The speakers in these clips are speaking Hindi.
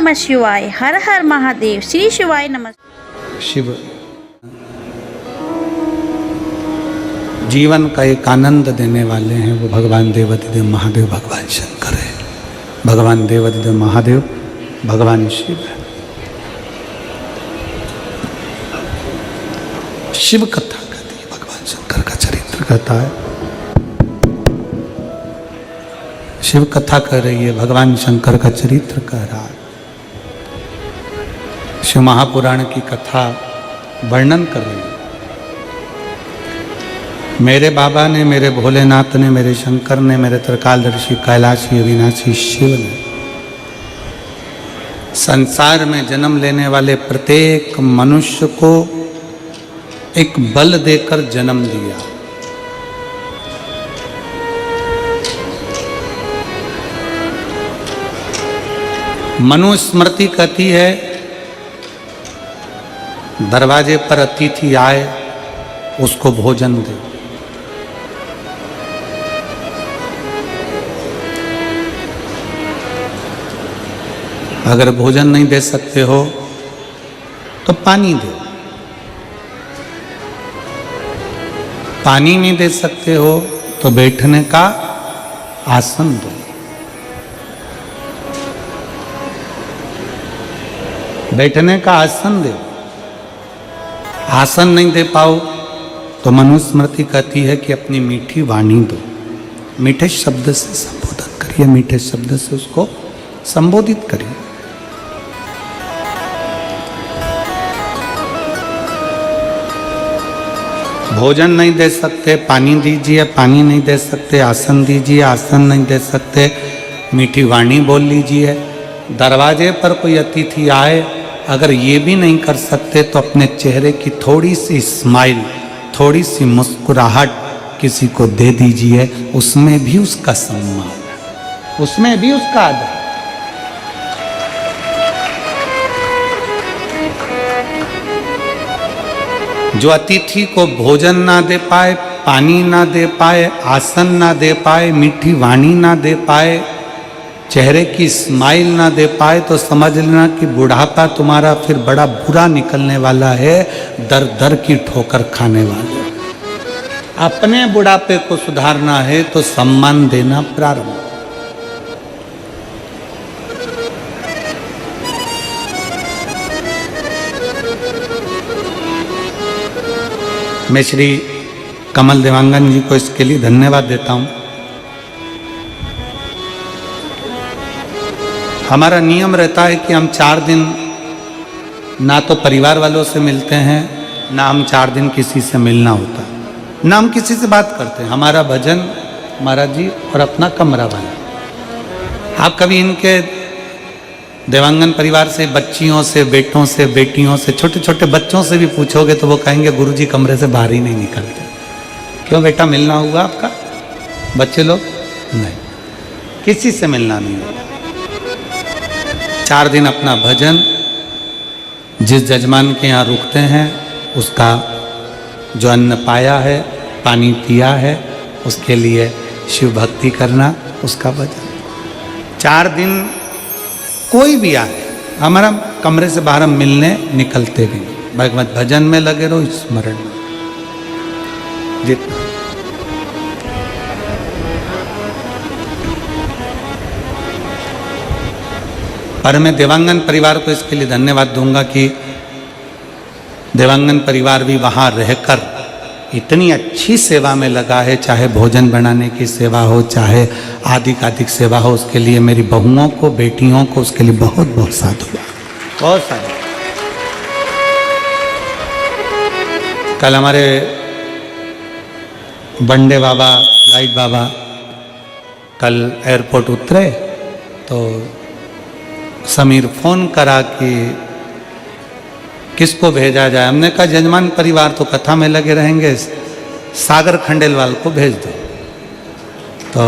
नमः शिवाय। हर हर महादेव। श्री शिवाय नमः। शिव जीवन का एक आनंद देने वाले हैं, वो भगवान देवाधिदेव महादेव भगवान शंकर है। भगवान देवाधिदेव महादेव भगवान शिव है। शिव कथा कहती है, भगवान शंकर का चरित्र कहता है। शिव कथा कह रही है, भगवान शंकर का चरित्र कह रहा है। शिव महापुराण की कथा वर्णन कर रही है। मेरे बाबा ने, मेरे भोलेनाथ ने, मेरे शंकर ने, मेरे त्रिकालदर्शी कैलाशी अविनाशी शिव ने संसार में जन्म लेने वाले प्रत्येक मनुष्य को एक बल देकर जन्म दिया। मनुस्मृति कहती है, दरवाजे पर अतिथि आए उसको भोजन दे। अगर भोजन नहीं दे सकते हो तो पानी दो। पानी नहीं दे सकते हो तो बैठने का आसन दो। बैठने का आसन दो। आसन नहीं दे पाओ तो मनुस्मृति कहती है कि अपनी मीठी वाणी दो। मीठे शब्द से संबोधन करिए, मीठे शब्द से उसको संबोधित करिए। भोजन नहीं दे सकते, पानी दीजिए। पानी नहीं दे सकते, आसन दीजिए। आसन नहीं दे सकते, मीठी वाणी बोल लीजिए। दरवाजे पर कोई अतिथि आए, अगर ये भी नहीं कर सकते तो अपने चेहरे की थोड़ी सी स्माइल, थोड़ी सी मुस्कुराहट किसी को दे दीजिए। उसमें भी उसका सम्मान, उसमें भी उसका आदर। जो अतिथि को भोजन ना दे पाए, पानी ना दे पाए, आसन ना दे पाए, मीठी वाणी ना दे पाए, चेहरे की स्माइल ना दे पाए, तो समझ लेना कि बुढ़ापा तुम्हारा फिर बड़ा बुरा निकलने वाला है। दर दर की ठोकर खाने वाले। अपने बुढ़ापे को सुधारना है तो सम्मान देना प्रारंभ। मैं श्री कमल देवांगन जी को इसके लिए धन्यवाद देता हूं। हमारा नियम रहता है कि हम 4 दिन ना तो परिवार वालों से मिलते हैं, ना हम 4 दिन किसी से मिलना होता, ना हम किसी से बात करते हैं। हमारा भजन, महाराज जी और अपना कमरा बना। आप कभी इनके देवांगन परिवार से, बच्चियों से, बेटों से, बेटियों से, छोटे छोटे बच्चों से भी पूछोगे तो वो कहेंगे गुरुजी कमरे से बाहर ही नहीं निकलते। क्यों बेटा, मिलना हुआ आपका? बच्चे लोग नहीं, किसी से मिलना नहीं हुआ। 4 दिन अपना भजन, जिस जजमान के यहाँ रुकते हैं उसका जो अन्न पाया है, पानी पिया है, उसके लिए शिव भक्ति करना, उसका भजन। 4 दिन कोई भी आए, हमारा कमरे से बाहर हम मिलने निकलते भी नहीं। भगवत भजन में लगे रहो, स्मरण में जितना। पर मैं देवांगन परिवार को इसके लिए धन्यवाद दूंगा कि देवांगन परिवार भी वहाँ रहकर इतनी अच्छी सेवा में लगा है। चाहे भोजन बनाने की सेवा हो, चाहे आधिकाधिक सेवा हो, उसके लिए मेरी बहुओं को, बेटियों को, उसके लिए बहुत बहुत साधुवाद, बहुत सारे। कल हमारे बंडे बाबा, लाइट बाबा कल एयरपोर्ट उतरे तो समीर फोन करा कि किसको भेजा जाए। हमने कहा जजमान परिवार तो कथा में लगे रहेंगे, सागर खंडेलवाल को भेज दो। तो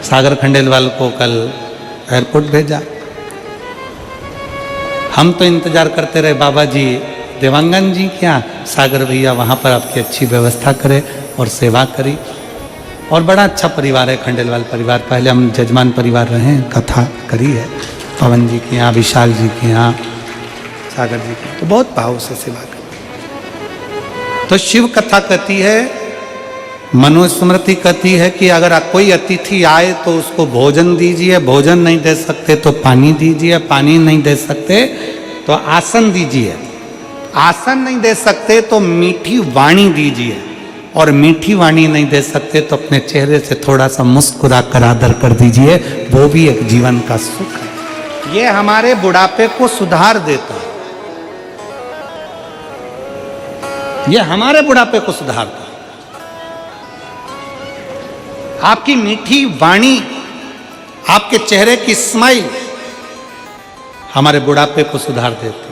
सागर खंडेलवाल को कल एयरपोर्ट भेजा। हम तो इंतजार करते रहे, बाबा जी देवांगन जी क्या, सागर भैया वहाँ पर आपकी अच्छी व्यवस्था करे और सेवा करी। और बड़ा अच्छा परिवार है खंडेलवाल परिवार। पहले हम जजमान परिवार रहे, कथा करी है, पवन जी के यहाँ, विशाल जी के यहाँ, सागर जी के यहाँ, तो बहुत भाव से सेवा करते। तो शिव कथा कहती है, मनुस्मृति कहती है कि अगर कोई अतिथि आए तो उसको भोजन दीजिए, भोजन नहीं दे सकते तो पानी दीजिए, पानी नहीं दे सकते तो आसन दीजिए, आसन नहीं दे सकते तो मीठी वाणी दीजिए, और मीठी वाणी नहीं दे सकते तो अपने चेहरे से थोड़ा सा मुस्कुरा कर आदर कर दीजिए, वो भी एक जीवन का सुख है। ये हमारे बुढ़ापे को सुधार देता है, ये हमारे बुढ़ापे को सुधारता है। आपकी मीठी वाणी, आपके चेहरे की स्माइल हमारे बुढ़ापे को सुधार देती है।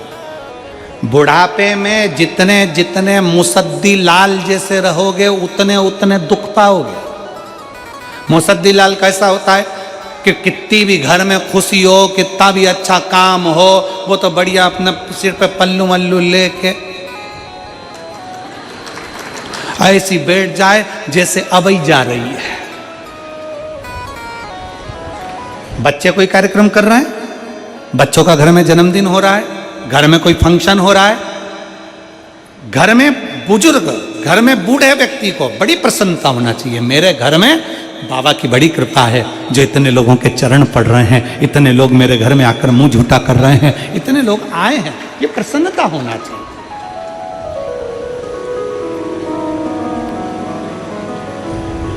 बुढ़ापे में जितने जितने मुसद्दी लाल जैसे रहोगे उतने उतने दुख पाओगे। मुसद्दी लाल कैसा होता है कि कितनी भी घर में खुशी हो, कितना भी अच्छा काम हो, वो तो बढ़िया अपने सिर पे पल्लू मल्लू लेके ऐसी बैठ जाए जैसे अबई जा रही है। बच्चे कोई कार्यक्रम कर रहे हैं, बच्चों का घर में जन्मदिन हो रहा है, घर में कोई फंक्शन हो रहा है, घर में बुजुर्ग, घर में बूढ़े व्यक्ति को बड़ी प्रसन्नता होना चाहिए। मेरे घर में बाबा की बड़ी कृपा है जो इतने लोगों के चरण पड़ रहे हैं, इतने लोग मेरे घर में आकर मुंह झूठा कर रहे हैं, इतने लोग आए हैं, ये प्रसन्नता होना चाहिए।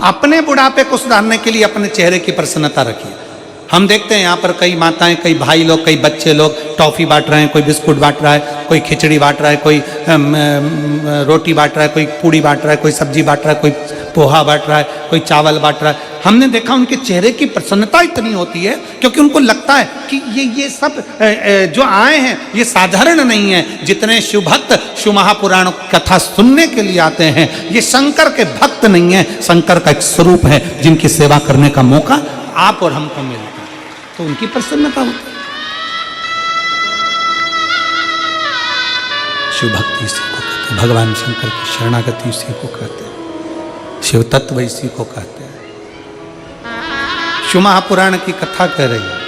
अपने बुढ़ापे को सुधारने के लिए अपने चेहरे की प्रसन्नता रखिए। हम देखते हैं यहाँ पर कई माताएं, कई भाई लोग, कई बच्चे लोग टॉफी बांट रहे हैं, कोई बिस्कुट बांट रहा है, कोई खिचड़ी बांट रहा है, कोई रोटी बांट रहा है, कोई पूड़ी बांट रहा है, कोई सब्जी बांट रहा है, कोई पोहा बांट रहा है, कोई चावल बांट रहा है। हमने देखा उनके चेहरे की प्रसन्नता इतनी होती है क्योंकि उनको लगता है कि ये सब जो आए हैं ये साधारण नहीं है। जितने शिव भक्त शिव महापुराण कथा सुनने के लिए आते हैं ये शंकर के भक्त नहीं है, शंकर का एक स्वरूप है जिनकी सेवा करने का मौका आप और हमको मिलता है, तो उनकी प्रसन्नता होती है। शिव भक्ति इसी को कहते हैं, भगवान शंकर की शरणागति इसी को कहते हैं, शिव तत्व इसी को कहते हैं। शिव महापुराण की कथा कह रही है,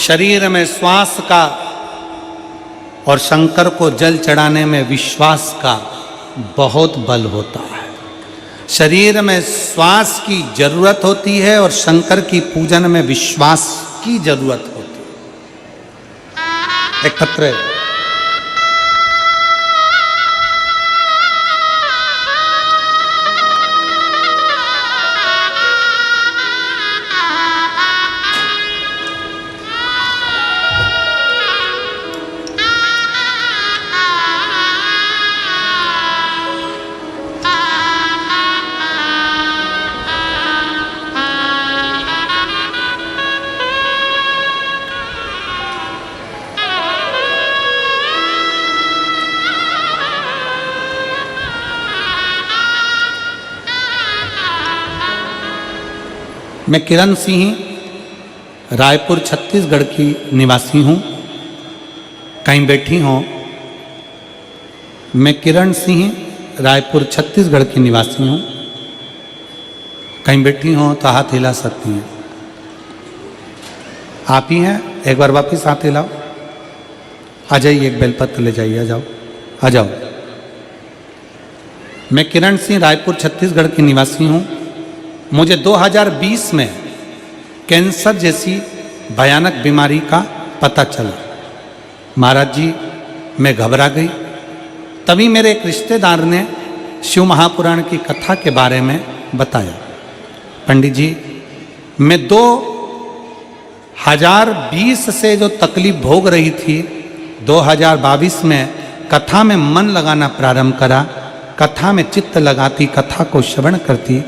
शरीर में श्वास का और शंकर को जल चढ़ाने में विश्वास का बहुत बल होता है। शरीर में श्वास की जरूरत होती है और शंकर की पूजन में विश्वास की जरूरत होती है। एक पत्र मैं किरण सिंह रायपुर छत्तीसगढ़ की निवासी हूँ। कहीं बैठी हो? मैं किरण सिंह रायपुर छत्तीसगढ़ की निवासी हूँ। कहीं बैठी हो तो हाथ हिला सकती हैं। आप ही हैं? एक बार वापस हाथ हिलाओ। आ जाइए, एक बेलपत्र ले जाइए। आ जाओ, आ जाओ। मैं किरण सिंह रायपुर छत्तीसगढ़ की निवासी हूँ। मुझे 2020 में कैंसर जैसी भयानक बीमारी का पता चला। महाराज जी, मैं घबरा गई। तभी मेरे एक रिश्तेदार ने शिव महापुराण की कथा के बारे में बताया। पंडित जी, मैं 2020 से जो तकलीफ भोग रही थी, 2022 में कथा में मन लगाना प्रारंभ करा। कथा में चित्त लगाती, कथा को श्रवण करती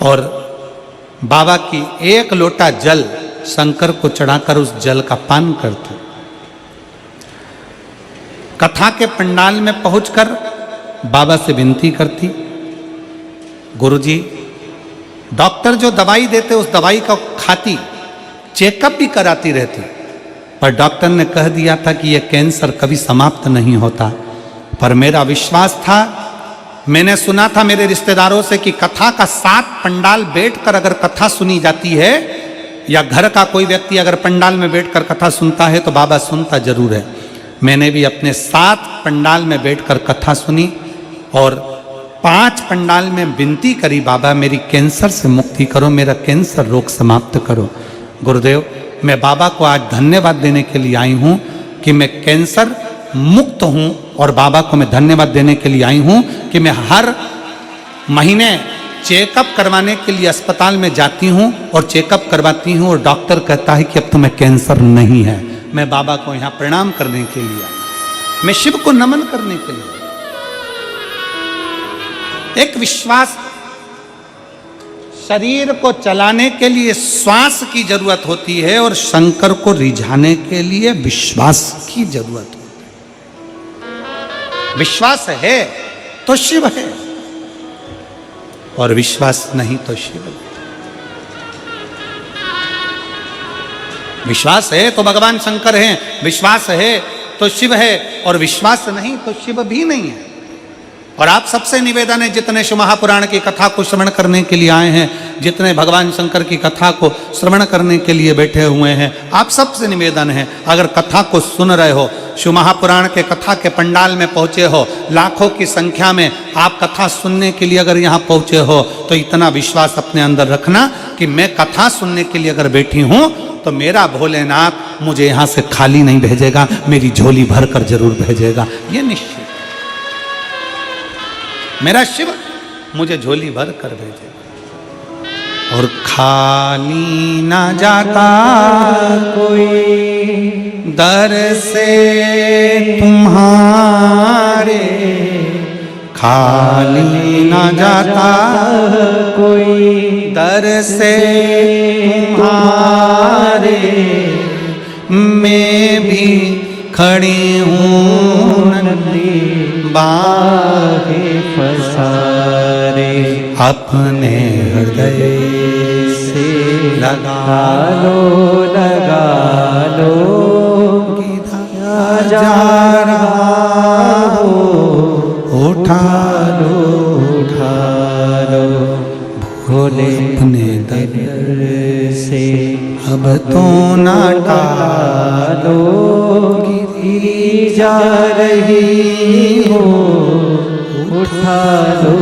और बाबा की एक लोटा जल शंकर को चढ़ाकर उस जल का पान करते। कथा के पंडाल में पहुंचकर बाबा से विनती करती, गुरुजी, डॉक्टर जो दवाई देते उस दवाई का खाती, चेकअप भी कराती रहती, पर डॉक्टर ने कह दिया था कि यह कैंसर कभी समाप्त नहीं होता। पर मेरा विश्वास था मैंने सुना था मेरे रिश्तेदारों से कि कथा का 7 पंडाल बैठकर अगर कथा सुनी जाती है, या घर का कोई व्यक्ति अगर पंडाल में बैठकर कथा सुनता है तो बाबा सुनता जरूर है। मैंने भी अपने 7 पंडाल में बैठकर कथा सुनी और 5 पंडाल में विनती करी, बाबा मेरी कैंसर से मुक्ति करो, मेरा कैंसर रोग समाप्त करो। गुरुदेव, मैं बाबा को आज धन्यवाद देने के लिए आई हूँ कि मैं कैंसर मुक्त हूँ, और बाबा को मैं धन्यवाद देने के लिए आई हूँ कि मैं हर महीने चेकअप करवाने के लिए अस्पताल में जाती हूँ और चेकअप करवाती हूँ, और डॉक्टर कहता है कि अब तुम्हें कैंसर नहीं है। मैं बाबा को यहाँ प्रणाम करने के लिए आई, मैं शिव को नमन करने के लिए। एक विश्वास, शरीर को चलाने के लिए श्वास की जरूरत होती है और शंकर को रिझाने के लिए विश्वास की जरूरत होती है। विश्वास है तो शिव है, और विश्वास नहीं तो शिव है। विश्वास है तो भगवान शंकर हैं, विश्वास है तो शिव है, और विश्वास नहीं तो शिव भी नहीं है। और आप सबसे निवेदन है, जितने शिव महापुराण की कथा को श्रवण करने के लिए आए हैं, जितने भगवान शंकर की कथा को श्रवण करने के लिए बैठे हुए हैं, आप सबसे निवेदन है, अगर कथा को सुन रहे हो, शिव महापुराण के कथा के पंडाल में पहुंचे हो, लाखों की संख्या में आप कथा सुनने के लिए अगर यहाँ पहुंचे हो, तो इतना विश्वास अपने अंदर रखना कि मैं कथा सुनने के लिए अगर बैठी हूं तो मेरा भोलेनाथ मुझे यहाँ से खाली नहीं भेजेगा, मेरी झोली भर कर जरूर भेजेगा, ये निश्चित। मेरा शिव मुझे झोली भर कर भेजेगा, और खाली ना जाता कोई दर से तुम्हारे, खाली ना जाता कोई दर से तुम्हारे, मैं भी खड़ी हूँ नंदी बाहे पसारे, अपने हृदय से लगा लो जा रहा हो, उठा लो भोले अपने दर से, अब तो ना टालो, गिरी जा रही हो, उठा लो।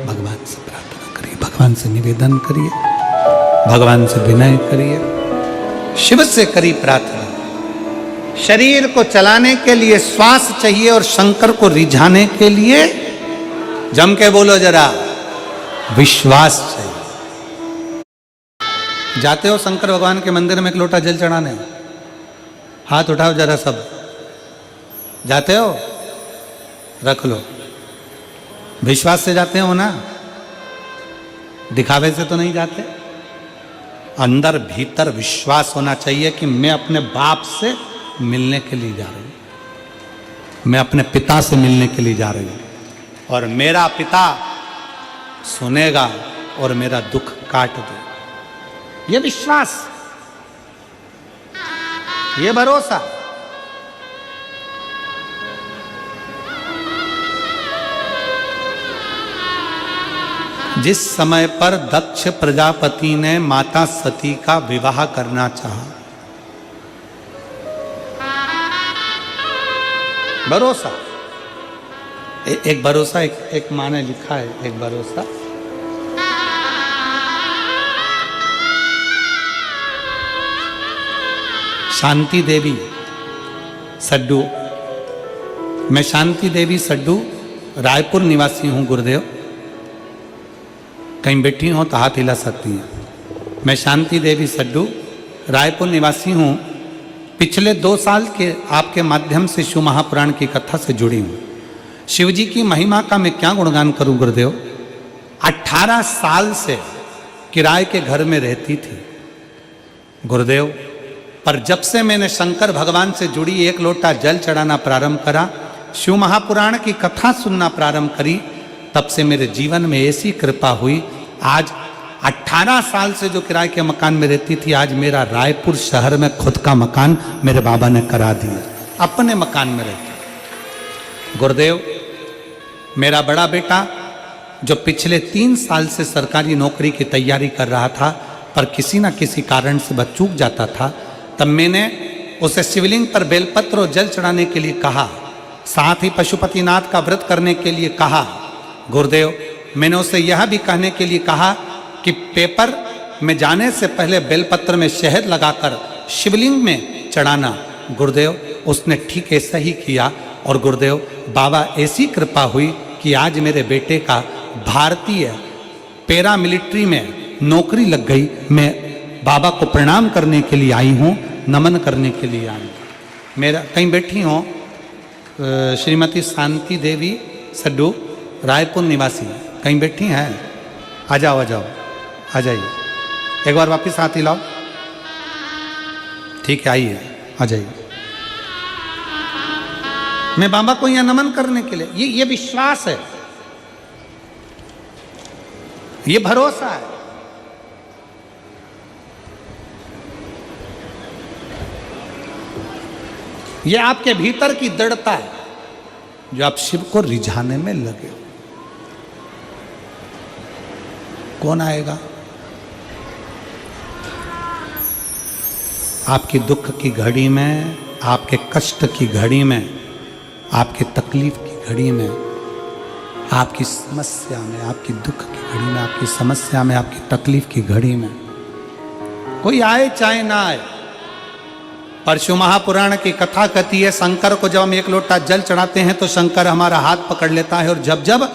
भगवान से प्रार्थना करिए, भगवान से निवेदन करिए, भगवान से विनय करिए, शिव से करिए प्रार्थना। शरीर को चलाने के लिए श्वास चाहिए और शंकर को रिझाने के लिए, जम के बोलो जरा, विश्वास चाहिए। जाते हो शंकर भगवान के मंदिर में एक लोटा जल चढ़ाने, हाथ उठाओ जरा सब। जाते हो? रख लो। विश्वास से जाते हो ना, दिखावे से तो नहीं जाते। अंदर भीतर विश्वास होना चाहिए कि मैं अपने बाप से मिलने के लिए जा रही हूं, मैं अपने पिता से मिलने के लिए जा रही हूं, और मेरा पिता सुनेगा और मेरा दुख काट दे। ये विश्वास, ये भरोसा। जिस समय पर दक्ष प्रजापति ने माता सती का विवाह करना चाहा, भरोसा, एक भरोसा, एक माँ ने लिखा है, एक भरोसा। शांति देवी सड्डू, मैं शांति देवी सड्डू रायपुर निवासी हूं गुरुदेव, कहीं बैठी हो तो हाथ हिला सकती हैं। मैं शांति देवी सड्डू रायपुर निवासी हूं, पिछले 2 साल के आपके माध्यम से शिव महापुराण की कथा से जुड़ी हूं। शिव जी की महिमा का मैं क्या गुणगान करूं गुरुदेव। 18 साल से किराए के घर में रहती थी गुरुदेव, पर जब से मैंने शंकर भगवान से जुड़ी एक लोटा जल चढ़ाना प्रारंभ करा, शिव महापुराण की कथा सुनना प्रारंभ करी, तब से मेरे जीवन में ऐसी कृपा हुई। आज 18 साल से जो किराए के मकान में रहती थी, आज मेरा रायपुर शहर में खुद का मकान मेरे बाबा ने करा दिया, अपने मकान में रहती। गुरुदेव, मेरा बड़ा बेटा जो पिछले 3 साल से सरकारी नौकरी की तैयारी कर रहा था, पर किसी न किसी कारण से वह चूक जाता था, तब मैंने उसे शिवलिंग पर बेलपत्र और जल चढ़ाने के लिए कहा, साथ ही पशुपतिनाथ का व्रत करने के लिए कहा। गुरुदेव, मैंने उसे यह भी कहने के लिए कहा कि पेपर में जाने से पहले बेलपत्र में शहद लगाकर शिवलिंग में चढ़ाना। गुरुदेव, उसने ठीक ऐसा ही किया और गुरुदेव, बाबा ऐसी कृपा हुई कि आज मेरे बेटे का भारतीय पैरामिलिट्री में नौकरी लग गई। मैं बाबा को प्रणाम करने के लिए आई हूँ, नमन करने के लिए आई हूँ। मेरा कहीं बैठी हूँ, श्रीमती शांति देवी सड्डू, रायपुर निवासी, कहीं बैठी हैं? आ जाओ, आ जाओ, आ जाइए। एक बार वापस हाथ हिलाओ। ठीक है, आइए, आ जाइए। मैं बाबा को यहां नमन करने के लिए, ये विश्वास है, ये भरोसा है। ये आपके भीतर की दृढ़ता है जो आप शिव को रिझाने में लगे। कौन आएगा? आपकी दुख की घड़ी में, आपके कष्ट की घड़ी में, आपके तकलीफ की घड़ी में, आपकी समस्या में, आपकी दुख की घड़ी में, आपकी समस्या में, आपकी तकलीफ की घड़ी में कोई आए चाहे ना आए। परशु महापुराण की कथा कहती है, शंकर को जब हम 1 लोटा जल चढ़ाते हैं तो शंकर हमारा हाथ पकड़ लेता है, और जब जब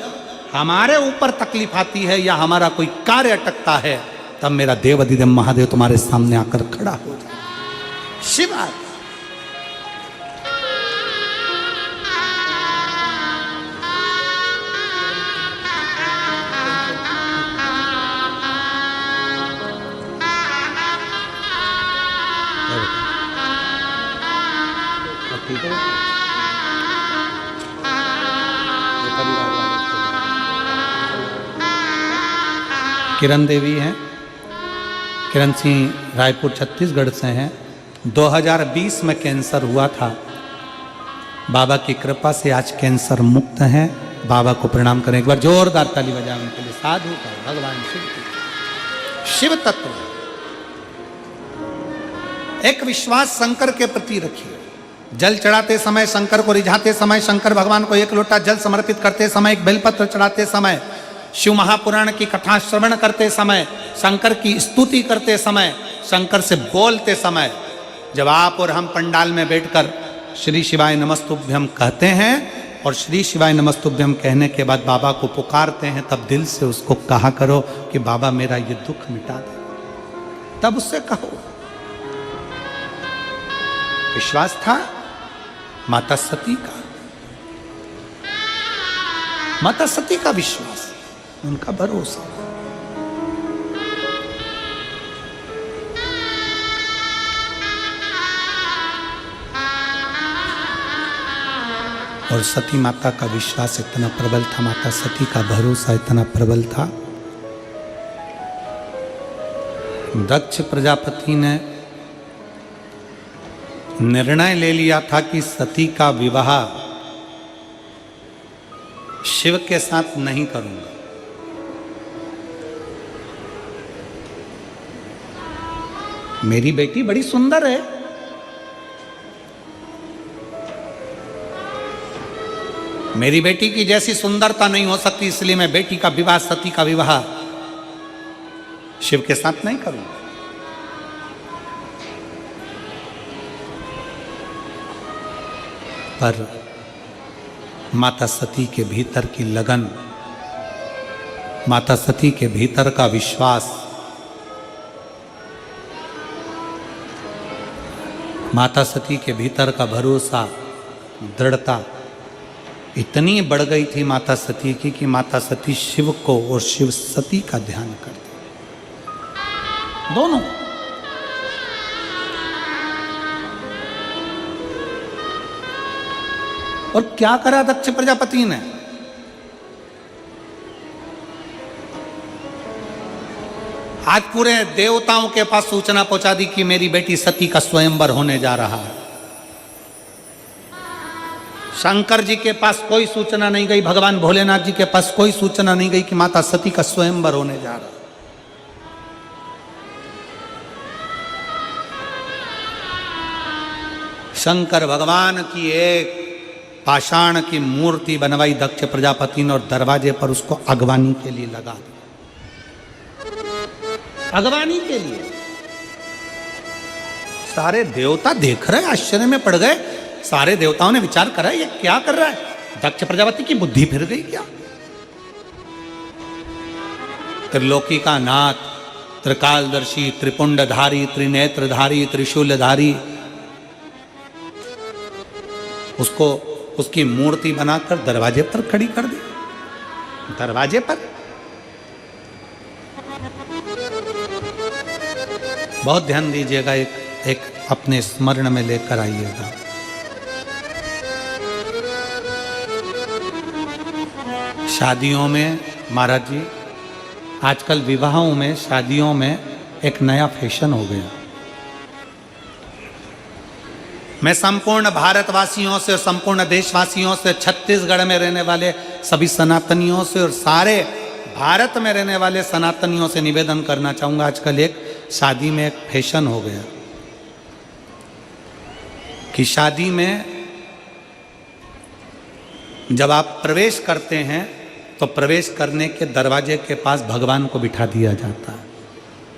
हमारे ऊपर तकलीफ आती है या हमारा कोई कार्य अटकता है, तब मेरा देव अधिदेव महादेव तुम्हारे सामने आकर खड़ा हो जाए। शिव आए। किरण देवी हैं, किरण सिंह रायपुर छत्तीसगढ़ से हैं। 2020 में कैंसर हुआ था, बाबा की कृपा से आज कैंसर मुक्त हैं। बाबा को प्रणाम करें, एक बार जोरदार ताली बजाएं उनके लिए। साधु का भगवान शिव की, शिव तत्व एक विश्वास शंकर के प्रति रखिए। जल चढ़ाते समय, शंकर को रिझाते समय, शंकर भगवान को 1 लोटा जल समर्पित करते समय, एक बेलपत्र चढ़ाते समय, शिव महापुराण की कथा श्रवण करते समय, शंकर की स्तुति करते समय, शंकर से बोलते समय, जब आप और हम पंडाल में बैठकर श्री शिवाय नमस्तुभ्यम कहते हैं और श्री शिवाय नमस्तुभ्यम कहने के बाद बाबा को पुकारते हैं, तब दिल से उसको कहा करो कि बाबा मेरा ये दुख मिटा दे। तब उससे कहो। विश्वास था माता सती का, माता सती का विश्वास, उनका भरोसा। और सती माता का विश्वास इतना प्रबल था, माता सती का भरोसा इतना प्रबल था, दक्ष प्रजापति ने निर्णय ले लिया था कि सती का विवाह शिव के साथ नहीं करूंगा। मेरी बेटी बड़ी सुंदर है, मेरी बेटी की जैसी सुंदरता नहीं हो सकती, इसलिए मैं बेटी का विवाह, सती का विवाह शिव के साथ नहीं करूंगा। पर माता सती के भीतर की लगन, माता सती के भीतर का विश्वास, माता सती के भीतर का भरोसा, दृढ़ता इतनी बढ़ गई थी माता सती की कि माता सती शिव को और शिव सती का ध्यान करती, दोनों। और क्या करा दक्ष प्रजापति ने? आज पूरे देवताओं के पास सूचना पहुंचा दी कि मेरी बेटी सती का स्वयंवर होने जा रहा है। शंकर जी के पास कोई सूचना नहीं गई, भगवान भोलेनाथ जी के पास कोई सूचना नहीं गई कि माता सती का स्वयंवर होने जा रहा। शंकर भगवान की एक पाषाण की मूर्ति बनवाई दक्ष प्रजापति ने और दरवाजे पर उसको अगवानी के लिए लगा दिया। अगवानी के लिए सारे देवता देख रहे, आश्चर्य में पड़ गए। सारे देवताओं ने विचार करा ये क्या कर रहा है, दक्ष प्रजापति की बुद्धि फिर गई क्या। त्रिलोकी का नाथ, त्रिकालदर्शी, त्रिपुंडधारी, त्रिनेत्रधारी, त्रिशूलधारी, उसको उसकी मूर्ति बनाकर दरवाजे पर खड़ी कर दी। दरवाजे पर बहुत ध्यान दीजिएगा, एक अपने स्मरण में लेकर आइएगा। शादियों में महाराज जी, आजकल विवाहों में, शादियों में एक नया फैशन हो गया। मैं संपूर्ण भारतवासियों से और संपूर्ण देशवासियों से, छत्तीसगढ़ में रहने वाले सभी सनातनियों से और सारे भारत में रहने वाले सनातनियों से निवेदन करना चाहूँगा। आजकल एक शादी में एक फैशन हो गया कि शादी में जब आप प्रवेश करते हैं तो प्रवेश करने के दरवाजे के पास भगवान को बिठा दिया जाता है।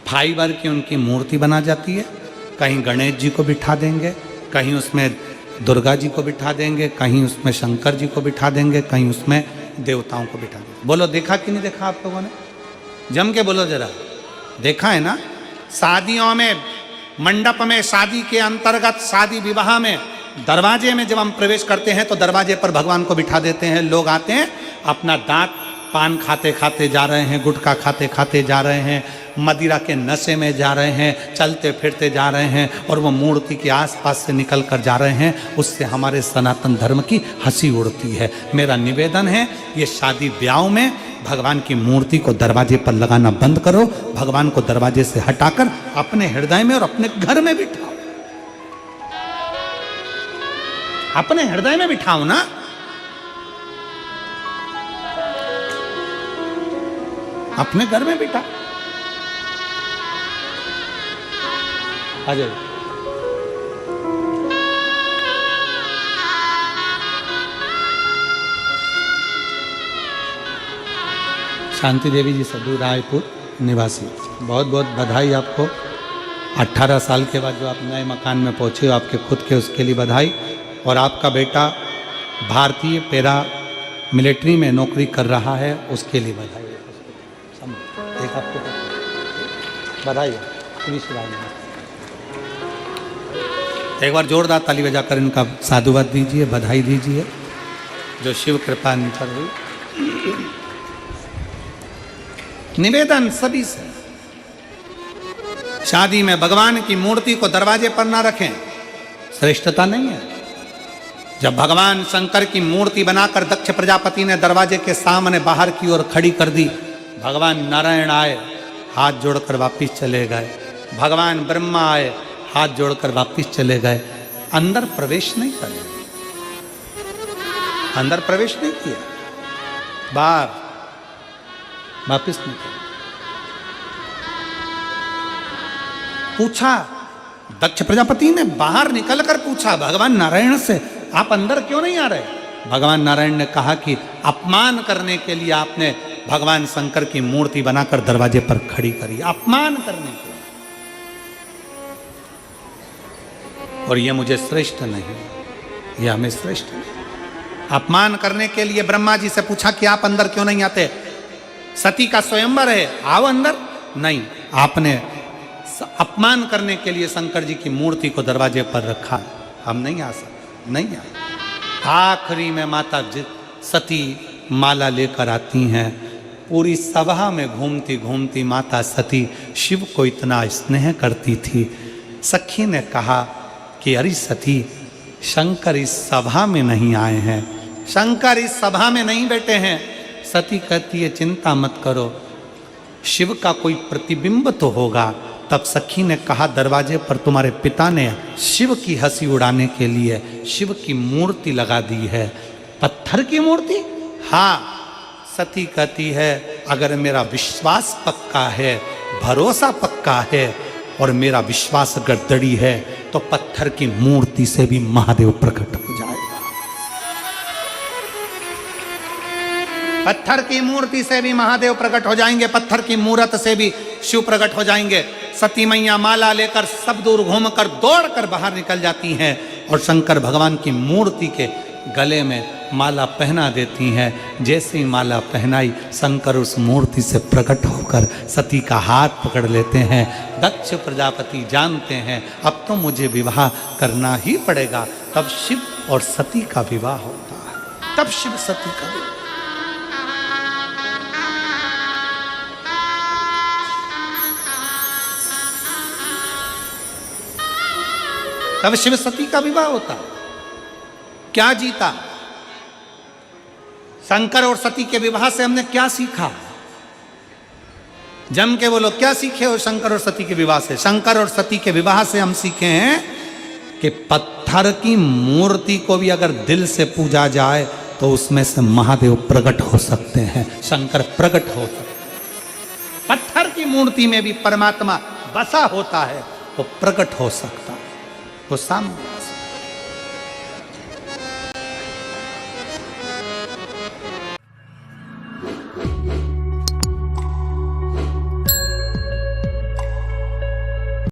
फाइबर की उनकी मूर्ति बना जाती है, कहीं गणेश जी को बिठा देंगे, कहीं उसमें दुर्गा जी को बिठा देंगे, कहीं उसमें शंकर जी को बिठा देंगे, कहीं उसमें देवताओं को बिठा देंगे। बोलो देखा कि नहीं देखा आप लोगों ने? जम के बोलो जरा, देखा है ना? शादियों में, मंडप में, शादी के अंतर्गत, शादी विवाह में दरवाजे में जब हम प्रवेश करते हैं तो दरवाजे पर भगवान को बिठा देते हैं। लोग आते हैं, अपना दांत पान खाते खाते जा रहे हैं, गुटखा खाते खाते जा रहे हैं, मदिरा के नशे में जा रहे हैं, चलते फिरते जा रहे हैं और वो मूर्ति के आसपास से निकल कर जा रहे हैं। उससे हमारे सनातन धर्म की हंसी उड़ती है। मेरा निवेदन है, ये शादी ब्याह में भगवान की मूर्ति को दरवाजे पर लगाना बंद करो। भगवान को दरवाजे से हटाकर अपने हृदय में और अपने घर में बिठाओ। अपने हृदय में बिठाओ ना। अपने घर में बिठा। आ जाइए। शांति देवी जी सदू रायपुर निवासी, बहुत बहुत बधाई आपको। 18 साल के बाद जो आप नए मकान में पहुंचे हो, आपके खुद के, उसके लिए बधाई। और आपका बेटा भारतीय पैरा मिलिट्री में नौकरी कर रहा है, उसके लिए बधाई। एक आपको बधाई। एक बार जोरदार ताली बजाकर इनका साधुवाद दीजिए, बधाई दीजिए, जो शिव कृपा इन पर हुई। निवेदन सभी से, शादी में भगवान की मूर्ति को दरवाजे पर ना रखें, श्रेष्ठता नहीं है। जब भगवान शंकर की मूर्ति बनाकर दक्ष प्रजापति ने दरवाजे के सामने बाहर की ओर खड़ी कर दी, भगवान नारायण आए, हाथ जोड़कर वापिस चले गए। भगवान ब्रह्मा आए, हाथ जोड़कर वापिस चले गए। अंदर प्रवेश नहीं करे, अंदर प्रवेश नहीं किया, बाहर वापिस नहीं किया। पूछा, दक्ष प्रजापति ने बाहर निकलकर पूछा भगवान नारायण से, आप अंदर क्यों नहीं आ रहे? भगवान नारायण ने कहा कि अपमान करने के लिए आपने भगवान शंकर की मूर्ति बनाकर दरवाजे पर खड़ी करी, अपमान करने के लिए, और ये मुझे श्रेष्ठ नहीं, ये हमें श्रेष्ठ नहीं। अपमान करने के लिए ब्रह्मा जी से पूछा कि आप अंदर क्यों नहीं आते? सती का स्वयंवर है, आओ अंदर। नहीं, आपने अपमान करने के लिए शंकर जी की मूर्ति को दरवाजे पर रखा। हम नहीं आ सकते, नहीं आ। आखिरी में माता सती माला लेकर आती हैं। पूरी सभा में घूमती घूमती माता सती शिव को इतना स्नेह करती थी। सखी ने कहा कि अरे सती, शंकर इस सभा में नहीं आए हैं, शंकर इस सभा में नहीं बैठे हैं। सती कहती है चिंता मत करो, शिव का कोई प्रतिबिंब तो होगा, तब सखी ने कहा दरवाजे पर तुम्हारे पिता ने शिव की हंसी उड़ाने के लिए शिव की मूर्ति लगा दी है। पत्थर की मूर्ति? हाँ। सती कहती है अगर मेरा विश्वास पक्का है, भरोसा पक्का है और मेरा विश्वास अगर दृढ़ है तो पत्थर की मूर्ति से भी महादेव प्रकट हो जाएगा। पत्थर की मूर्ति से भी महादेव प्रकट हो जाएंगे, पत्थर की मूर्त से भी शिव प्रकट हो जाएंगे। सती मैया माला लेकर सब दूर घूमकर दौड़कर बाहर निकल जाती हैं और शंकर भगवान की मूर्ति के गले में माला पहना देती हैं। जैसे ही माला पहनाई शंकर उस मूर्ति से प्रकट होकर सती का हाथ पकड़ लेते हैं। दक्ष प्रजापति जानते हैं अब तो मुझे विवाह करना ही पड़ेगा। तब शिव और सती का विवाह होता है। तब शिव सती का विवाह। तब शिव सती का विवाह होता। क्या जीता? शंकर और सती के विवाह से हमने क्या सीखा? जम के बोलो, क्या सीखे हो शंकर और सती के विवाह से? शंकर और सती के विवाह से हम सीखे हैं कि पत्थर की मूर्ति को भी अगर दिल से पूजा जाए तो उसमें से महादेव प्रकट हो सकते हैं, शंकर प्रकट हो सकते हैं। पत्थर की मूर्ति में भी परमात्मा बसा होता है, वो प्रकट हो सकता है। वो सामने